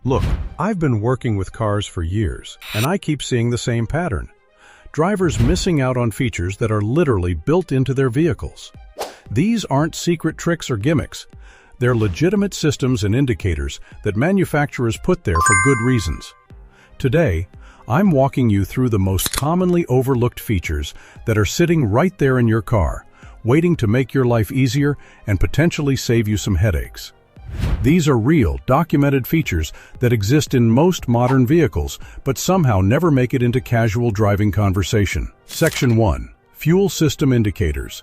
Look, I've been working with cars for years, and I keep seeing the same pattern. Drivers missing out on features that are literally built into their vehicles. These aren't secret tricks or gimmicks. They're legitimate systems and indicators that manufacturers put there for good reasons. Today, I'm walking you through the most commonly overlooked features that are sitting right there in your car, waiting to make your life easier and potentially save you some headaches. These are real, documented features that exist in most modern vehicles, but somehow never make it into casual driving conversation. Section 1. Fuel System Indicators.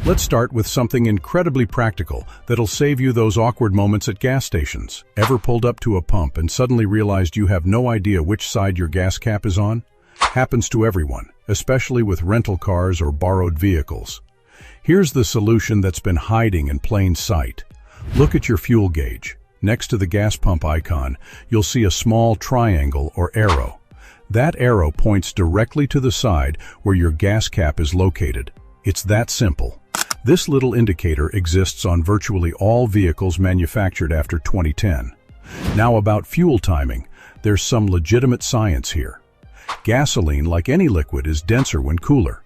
Let's start with something incredibly practical that'll save you those awkward moments at gas stations. Ever pulled up to a pump and suddenly realized you have no idea which side your gas cap is on? Happens to everyone, especially with rental cars or borrowed vehicles. Here's the solution that's been hiding in plain sight. Look at your fuel gauge. Next to the gas pump icon, you'll see a small triangle or arrow. That arrow points directly to the side where your gas cap is located. It's that simple. This little indicator exists on virtually all vehicles manufactured after 2010. Now about fuel timing, there's some legitimate science here. Gasoline, like any liquid, is denser when cooler.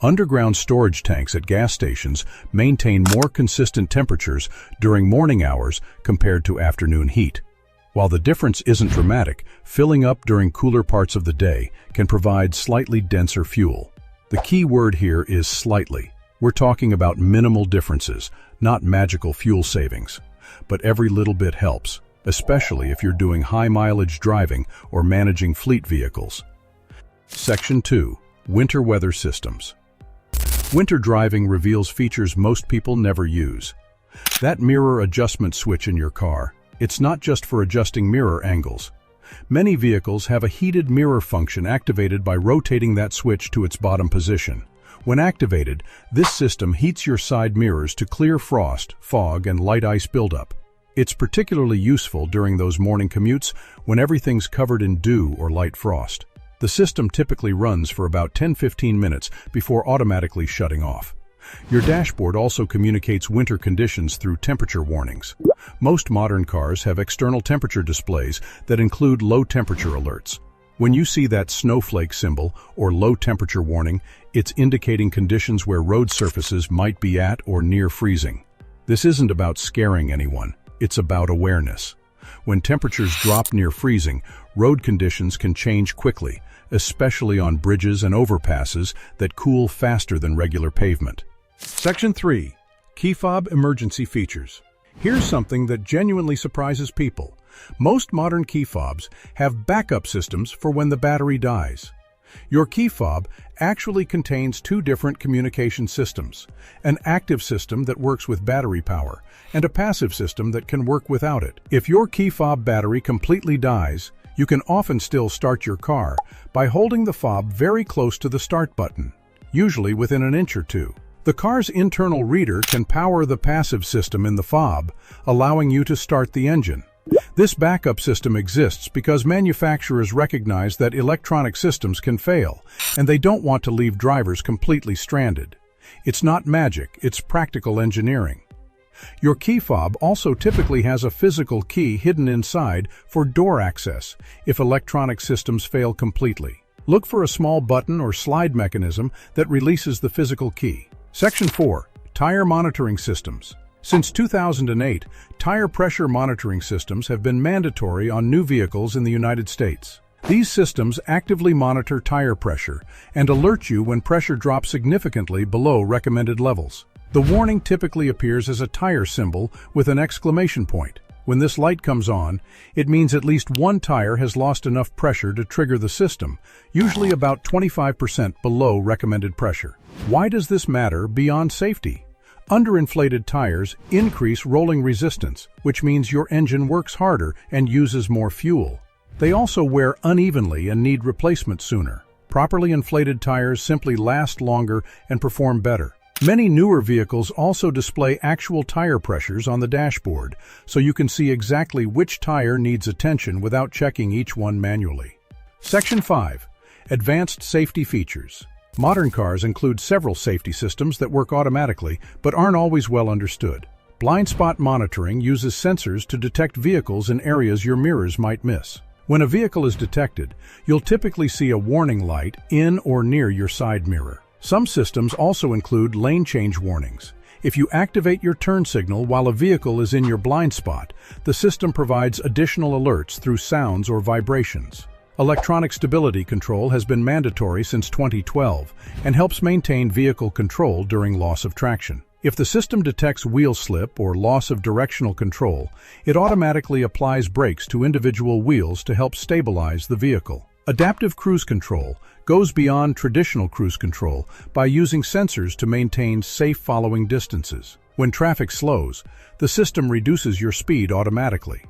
Underground storage tanks at gas stations maintain more consistent temperatures during morning hours compared to afternoon heat. While the difference isn't dramatic, filling up during cooler parts of the day can provide slightly denser fuel. The key word here is slightly. We're talking about minimal differences, not magical fuel savings. But every little bit helps, especially if you're doing high-mileage driving or managing fleet vehicles. Section 2. Winter Weather Systems. Winter driving reveals features most people never use. That mirror adjustment switch in your car, it's not just for adjusting mirror angles. Many vehicles have a heated mirror function activated by rotating that switch to its bottom position. When activated, this system heats your side mirrors to clear frost, fog, and light ice buildup. It's particularly useful during those morning commutes when everything's covered in dew or light frost. The system typically runs for about 10-15 minutes before automatically shutting off. Your dashboard also communicates winter conditions through temperature warnings. Most modern cars have external temperature displays that include low temperature alerts. When you see that snowflake symbol or low temperature warning, it's indicating conditions where road surfaces might be at or near freezing. This isn't about scaring anyone, it's about awareness. When temperatures drop near freezing, road conditions can change quickly, especially on bridges and overpasses that cool faster than regular pavement. Section 3. Key fob emergency features. Here's something that genuinely surprises people. Most modern key fobs have backup systems for when the battery dies. Your key fob actually contains two different communication systems, an active system that works with battery power, and a passive system that can work without it. If your key fob battery completely dies, you can often still start your car by holding the fob very close to the start button, usually within an inch or two. The car's internal reader can power the passive system in the fob, allowing you to start the engine. This backup system exists because manufacturers recognize that electronic systems can fail, and they don't want to leave drivers completely stranded. It's not magic, it's practical engineering. Your key fob also typically has a physical key hidden inside for door access if electronic systems fail completely. Look for a small button or slide mechanism that releases the physical key. Section 4. Tire Monitoring Systems. Since 2008, tire pressure monitoring systems have been mandatory on new vehicles in the United States. These systems actively monitor tire pressure and alert you when pressure drops significantly below recommended levels. The warning typically appears as a tire symbol with an exclamation point. When this light comes on, it means at least one tire has lost enough pressure to trigger the system, usually about 25% below recommended pressure. Why does this matter beyond safety? Underinflated tires increase rolling resistance, which means your engine works harder and uses more fuel. They also wear unevenly and need replacement sooner. Properly inflated tires simply last longer and perform better. Many newer vehicles also display actual tire pressures on the dashboard, so you can see exactly which tire needs attention without checking each one manually. Section 5. Advanced Safety Features. Modern cars include several safety systems that work automatically but aren't always well understood. Blind spot monitoring uses sensors to detect vehicles in areas your mirrors might miss. When a vehicle is detected, you'll typically see a warning light in or near your side mirror. Some systems also include lane change warnings. If you activate your turn signal while a vehicle is in your blind spot, the system provides additional alerts through sounds or vibrations. Electronic stability control has been mandatory since 2012 and helps maintain vehicle control during loss of traction. If the system detects wheel slip or loss of directional control, it automatically applies brakes to individual wheels to help stabilize the vehicle. Adaptive cruise control goes beyond traditional cruise control by using sensors to maintain safe following distances. When traffic slows, the system reduces your speed automatically.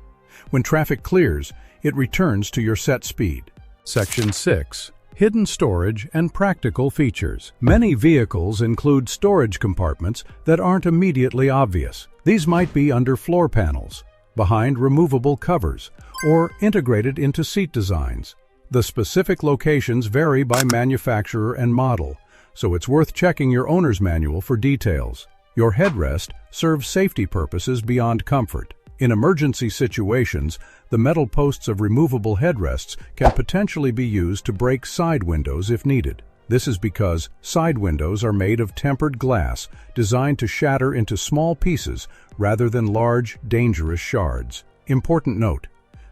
When traffic clears, it returns to your set speed. Section 6. Hidden storage and practical features. Many vehicles include storage compartments that aren't immediately obvious. These might be under floor panels, behind removable covers, or integrated into seat designs. The specific locations vary by manufacturer and model, so it's worth checking your owner's manual for details. Your headrest serves safety purposes beyond comfort. In emergency situations, the metal posts of removable headrests can potentially be used to break side windows if needed. This is because side windows are made of tempered glass designed to shatter into small pieces rather than large, dangerous shards. Important note: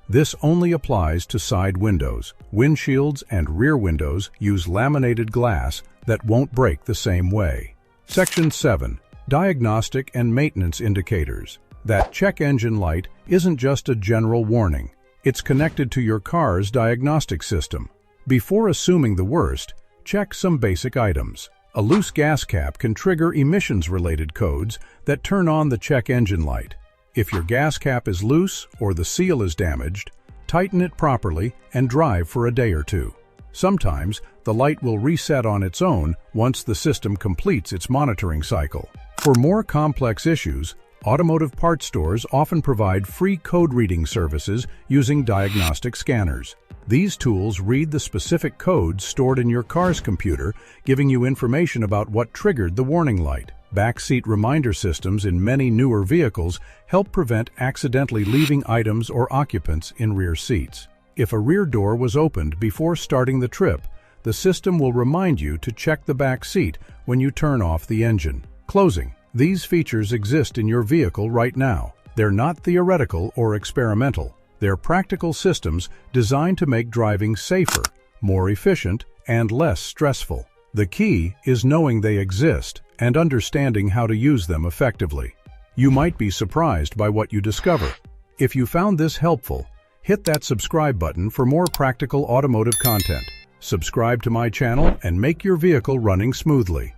this only applies to side windows. Windshields and rear windows use laminated glass that won't break the same way. Section 7. Diagnostic and maintenance indicators. That check engine light isn't just a general warning. It's connected to your car's diagnostic system. Before assuming the worst, check some basic items. A loose gas cap can trigger emissions-related codes that turn on the check engine light. If your gas cap is loose or the seal is damaged, tighten it properly and drive for a day or two. Sometimes, the light will reset on its own once the system completes its monitoring cycle. For more complex issues, automotive parts stores often provide free code reading services using diagnostic scanners. These tools read the specific codes stored in your car's computer, giving you information about what triggered the warning light. Backseat reminder systems in many newer vehicles help prevent accidentally leaving items or occupants in rear seats. If a rear door was opened before starting the trip, the system will remind you to check the back seat when you turn off the engine. Closing. These features exist in your vehicle right now. They're not theoretical or experimental. They're practical systems designed to make driving safer, more efficient, and less stressful. The key is knowing they exist and understanding how to use them effectively. You might be surprised by what you discover. If you found this helpful, hit that subscribe button for more practical automotive content. Subscribe to my channel and make your vehicle running smoothly.